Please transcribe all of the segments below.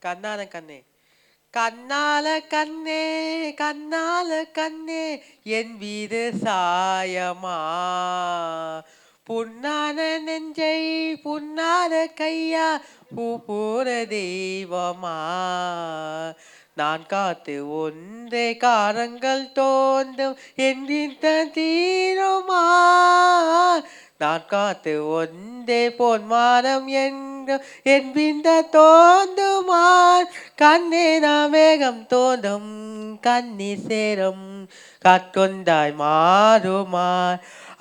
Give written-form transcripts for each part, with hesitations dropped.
கண்ணான கண்ணே கண்ணால கண்ணே கண்ணால கண்ணே என் வீடு சாயமா புண்ணான நெஞ்சை புண்ணான கையா பூ போற தெய்வமா நான் காத்து ஒன்றே காரங்கள் தோன்றும் என்றின் தீருமா நான் காத்து ஒன்றே பொன்மானம் என்றும் என் பிந்த தோன்றுமான் கண்ணே நான் வேகம் தோன்றும் கண்ணீர் சேரும் காட்கொண்டாய் மாறுமாய்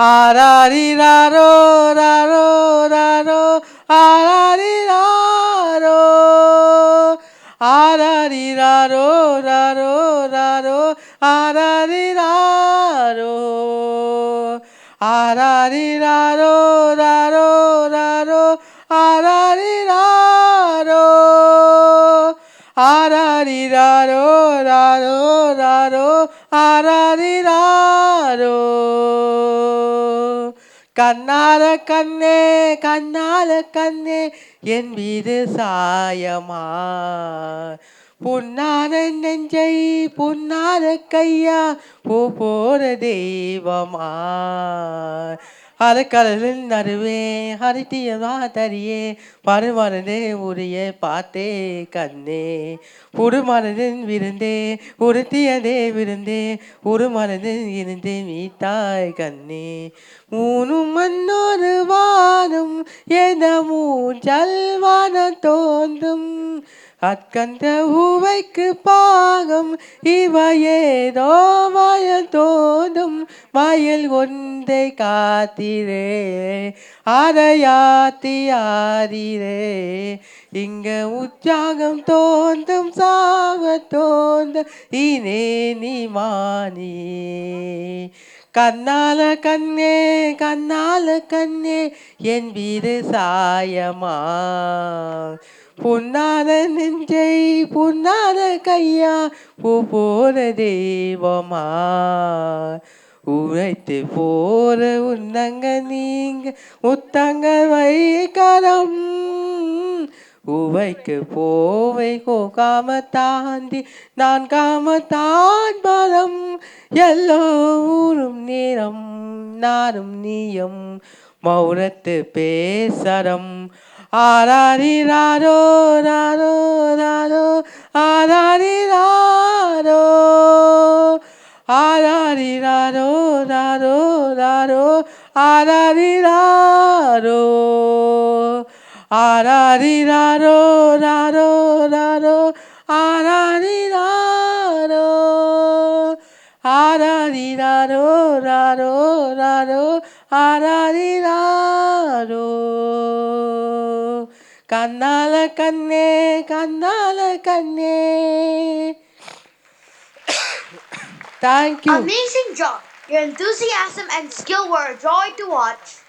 ஆராரிராரோ ராரோ ராரோ ஆராரிராரோ ஆராரிராரோ ராரோ ராரோ ஆராரிராரோ ஆராரிராரோ ராரோ ராரோ ஆராரிராரோ ஆராரிராரோ ராரோ ராரோ ஆராரிராரோ கண்ணால கண்ணே கண்ணால கண்ணே என் மீது சாயமா புண்ணான நெஞ்சை புண்ணான கையா பூ போற தெய்வமா அரைக்கடலில் நடுவே ஹரித்தியவா தரியே பருமனதே உரிய பார்த்தே கண்ணே உருமனதின் விருந்தே உறுத்தியதே விருந்தே உருமனதில் இருந்தே மீத்தாய் கண்ணே மூணும் மண்ணோரு வானும் என மூஞ்சல் வானம் தோன்றும் அற்கந்த ஊவைக்கு பாகம் இவையேதோ வயல் தோன்றும் வயல் ஒன்றை காத்திரே அரையாத்தியாரிரே இங்க உற்சாகம் தோன்றும் சாக தோன்ற இனே நீ மானி கண்ணால கண்ணே கண்ணால கண்ணே என் வீடு சாயமா புண்ணான நெஞ்சை புண்ணான கையா பூ போற தெய்வமா உழைத்து போற உன்னங்க நீங்க முத்தங்க வைக்கரம் உவைக்கு போவை கோகாம தாண்டி நான் காமத்தான் பலம் எல்லோரும் நேரம் நானும் நீயும் மௌனத்து பேசரம் ஆராரிராரோ ராரோ ராரோ ஆராரிராரோ ஆராரிராரோ ராரோ ராரோ ஆராரிராரோ ஆராரிராரோ ராரோ ராரோ ஆராரிராரோ ஆராரிராரோ ராரோ ராரோ ஆராரிராரோ கண்ணால கண்ணே கண்ணால கண்ணே. Thank you. Amazing job. Your enthusiasm and skill were a joy to watch.